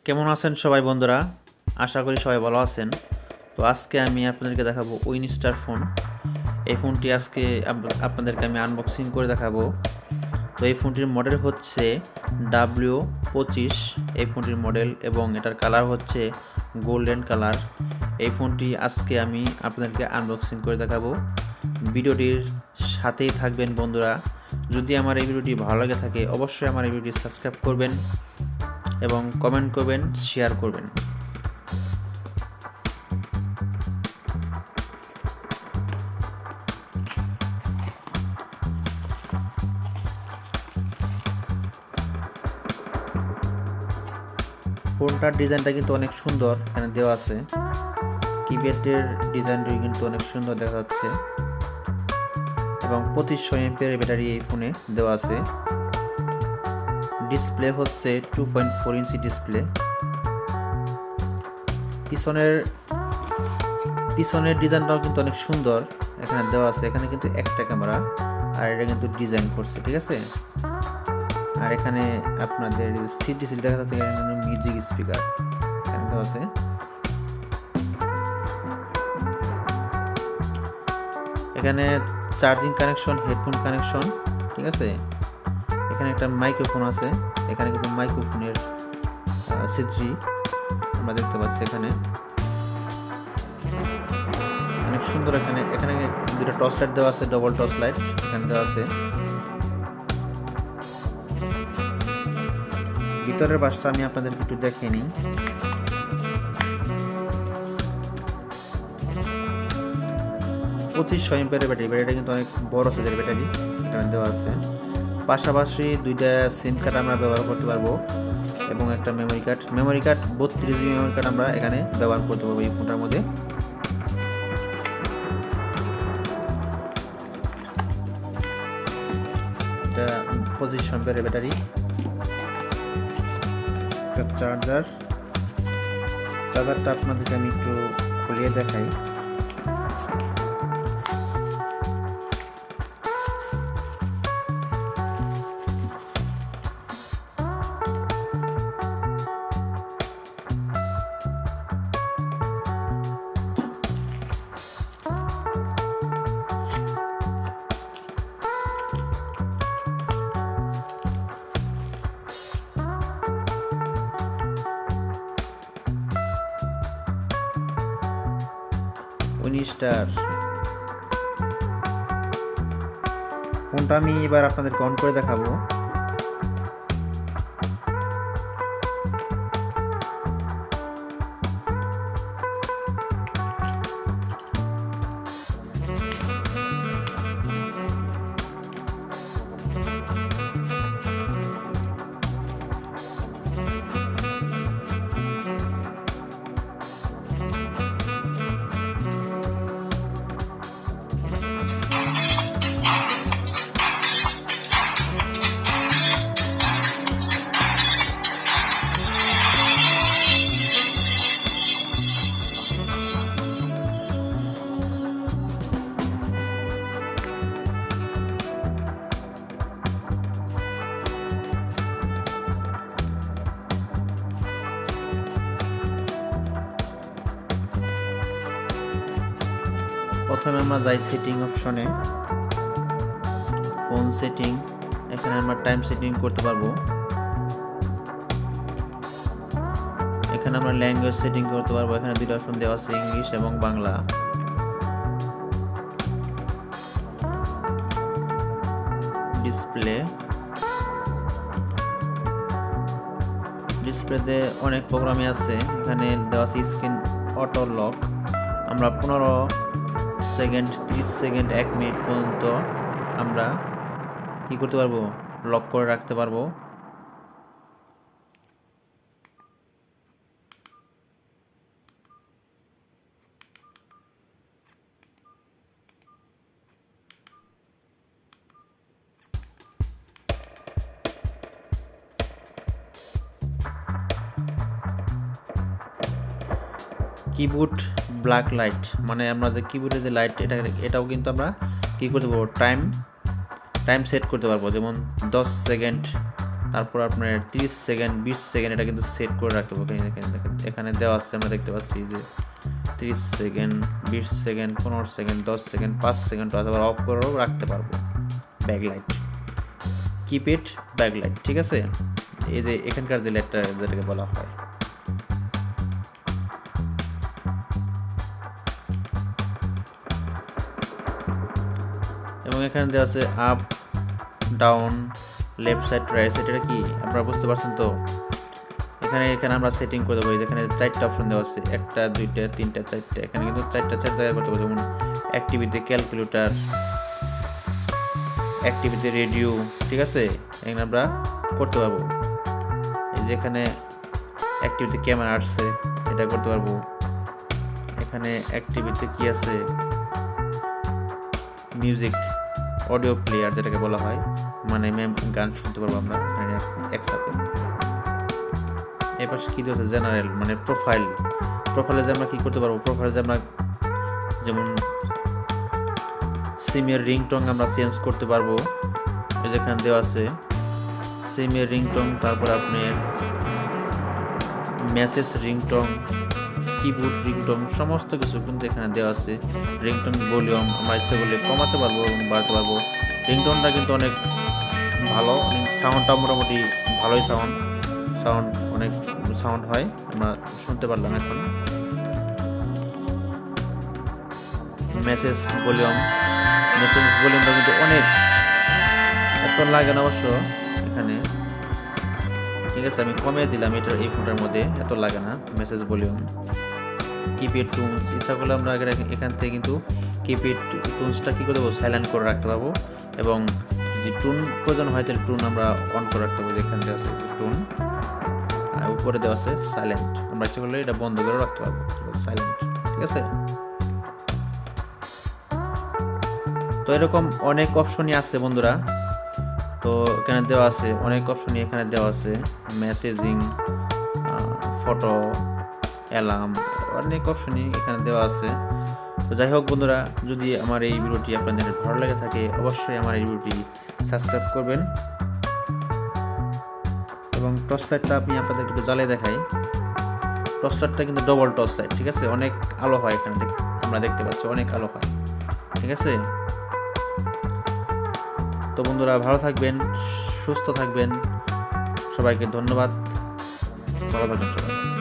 কেমন আছেন সবাই বন্ধুরা? আশা করি সবাই ভালো আছেন। তো আজকে আমি আপনাদেরকে দেখাবো উইনস্টার ফোন। এই ফোনটি আজকে আপনাদেরকে আমি আনবক্সিং করে দেখাবো। তো এই ফোনটির মডেল হচ্ছে W25। এই ফোনটির মডেল এবং এটার কালার হচ্ছে গোল্ডেন কালার। এই ফোনটি আজকে আমি আপনাদেরকে আনবক্সিং করে দেখাবো। ভিডিওটির সাথেই থাকবেন বন্ধুরা। যদি আমার এই ভিডিওটি ভালো লাগে থাকে অবশ্যই আমার এই ভিডিওটি সাবস্ক্রাইব করবেন এবং কমেন্ট করবেন, শেয়ার করবেন। ফোনটার ডিজাইনটা কিন্তু অনেক সুন্দর, এখানে দেওয়া আছে। কিপ্যাডের ডিজাইনটি কিন্তু অনেক সুন্দর দেখা যাচ্ছে এবং 2500 এমপিএর ব্যাটারি এই ফোনে দেওয়া আছে। ডিসপ্লে হচ্ছে 2.4 ইঞ্চি ডিসপ্লে। পিছনের ডিজাইনটাও কিন্তু অনেক সুন্দর, এখানে দেওয়া আছে। এখানে কিন্তু একটা ক্যামেরা আর এটা কিন্তু ডিজাইন করছে, ঠিক আছে। আর এখানে আপনাদের সিটি দেখা যাচ্ছে, এখানে মিউজিক স্পিকার এখানে দেওয়া আছে। এখানে চার্জিং কানেকশন, হেডফোন কানেকশন, ঠিক আছে। এখানে একটা মাইক্রোফোন আছে, এখানে কিন্তু মাইক্রোফোনের সিদ্রি আমরা দেখতে পাচ্ছি। এখানে অনেক সুন্দর। এখানে দুটো টর্চ লাইট দেওয়া আছে, ডবল টর্চ লাইট এখানে দেওয়া আছে। ভিতরের পাশটা আমি আপনাদেরকে একটু দেখিয়ে নিই। পঁচিশশো এমপিএর ব্যাটারিটা কিন্তু অনেক বড় সাইজের ব্যাটারি এখানে দেওয়া আছে। পাশাপাশি দুইটা সিম কার্ড আমরা ব্যবহার করতে পারবো এবং একটা memory card 32 GB memory card আমরা এখানে ব্যবহার করতে পারবো এই ফোনটার মধ্যে। এটা 2500 এমপিএর ব্যাটারি, চার্জারটা আপনাদেরকে আমি একটু খুলিয়ে দেখাই। উইনস্টার ফোনটা আমি এবার আপনাদেরকে অন করে দেখাবো। প্রথমে আমরা যাই সেটিং অপশনে, ফোন সেটিং। এখানে আমরা টাইম সেটিং করতে পারবো। এখানে আমরা ল্যাঙ্গুয়েজ সেটিং করতে পারবো। এখানে দুটো অপশন দেওয়া আছে, ইংলিশ এবং বাংলা। ডিসপ্লেতে অনেক প্রোগ্রামই আছে। এখানে দেওয়া আছে স্ক্রিন অটো লক। আমরা 15 সেকেন্ড, 30 সেকেন্ড, 1 মিনিট পর্যন্ত আমরা কি করতে পারবো, লক করে রাখতে পারবো। কিবোর্ড ব্ল্যাক লাইট, মানে আমরা যে কিবোর্ডের যে লাইট, এটাও কিন্তু আমরা কি করতে পারবো, টাইম সেট করতে পারবো। যেমন 10 সেকেন্ড, তারপর আপনার 30 সেকেন্ড 20 সেকেন্ড এটা কিন্তু সেট করে রাখতে হবে। এখানে দেওয়া আছে, আমরা দেখতে পাচ্ছি যে 30 second, 20 second, 15 second, 10 second, 5 second অথবা অফ করেও রাখতে পারবো। ব্যাকলাইট, কিপ ইট ব্যাকলাইট, ঠিক আছে। এই যে এখানকার যে লাইটটা যেটাকে বলা হয়, এবং এখানে দেওয়া আছে up, down, left side, right side. এটা কি আপনারা বুঝতে পারছেন তো? এখানে আমরা সেটিং করে দেবো। এখানে 4টা অপশন দেওয়া আছে, 1টা 2টা 3টা 4টা। এখানে কিন্তু 4টা জায়গা করতে পারবো, যেমন অ্যাক্টিভিটি ক্যালকুলেটর, অ্যাক্টিভিটি রেডিও, ঠিক আছে। এখানে আমরা করতে পারবো। এই যে এখানে অ্যাক্টিভিটি ক্যামেরা আসছে, এটা করতে পারবো। এখানে অ্যাক্টিভিটি কি আছে, মিউজিক, অডিও প্লেয়ার যেটাকে বলা হয়, মানে গান শুনতে পারবো আমরা একসাথে। এবার কি দিয়েছে, জেনারেল মানে প্রোফাইলে যে আমরা কি করতে পারবো, প্রোফাইলে যে আমরা যেমন সিমের রিংটোন আমরা চেঞ্জ করতে পারবো। যেখানে দেওয়া আছে সিমের রিংটোন, তারপর আপনার মেসেজ রিংটোন, কিবোর্ড রিংটোন, সমস্ত কিছু কিন্তু এখানে দেওয়া আছে। রিংটোন ভলিউম আমরা ইচ্ছা করলে কমাতে পারবো এবং বাড়াতে পারবো। রিংটোনটা কিন্তু অনেক ভালো, সাউন্ডটা মোটামুটি ভালোই সাউন্ড অনেক সাউন্ড হয়, আমরা শুনতে পারলাম। এখন মেসেজ ভলিউমটা কিন্তু অনেক, এত লাগে না অবশ্য এখানে, ঠিক আছে। আমি কমিয়ে দিলাম এই ফোনটার মধ্যে, এত লাগে না মেসেজ ভলিউম। কিপ্যাড টুনস, ইচ্ছা করলে আমরা এখান থেকে কিন্তু কিপ্যাড টুনসটা কী করে দেবো, সাইলেন্ট করে রাখতে পারবো। এবং যদি টুন প্রয়োজন হয় তাহলে টুন আমরা অন করে রাখতে পারবো। এখান থেকে আছে টুন, আর উপরে দেওয়া আছে সাইলেন্ট, আমরা ইচ্ছা করলে এটা বন্ধ করে রাখতে পারবো, সাইলেন্ট, ঠিক আছে। তো এরকম অনেক অপশনই আছে বন্ধুরা। তো এখানে দেওয়া আছে অনেক অপশনই, এখানে দেওয়া আছে মেসেজিং, ফটো, অ্যালার্ম, অনেক অপশনই এখানে দেওয়া আছে। তো যাই হোক বন্ধুরা, যদি আমার এই ভিডিওটি আপনাদের ভালো লেগে থাকে অবশ্যই আমার এই ভিডিওটি সাবস্ক্রাইব করবেন। এবং টর্চ লাইটটা আমি আপনাদেরকে একটু জ্বালিয়ে দেখাই। টর্চ লাইটটা কিন্তু ডবল টর্চ লাইট, ঠিক আছে। অনেক আলো হয় এখানে, আমরা দেখতে পাচ্ছি অনেক আলো হয়, ঠিক আছে। তো বন্ধুরা ভালো থাকবেন, সুস্থ থাকবেন, সবাইকে ধন্যবাদ, ভালো থাকবেন সবাই।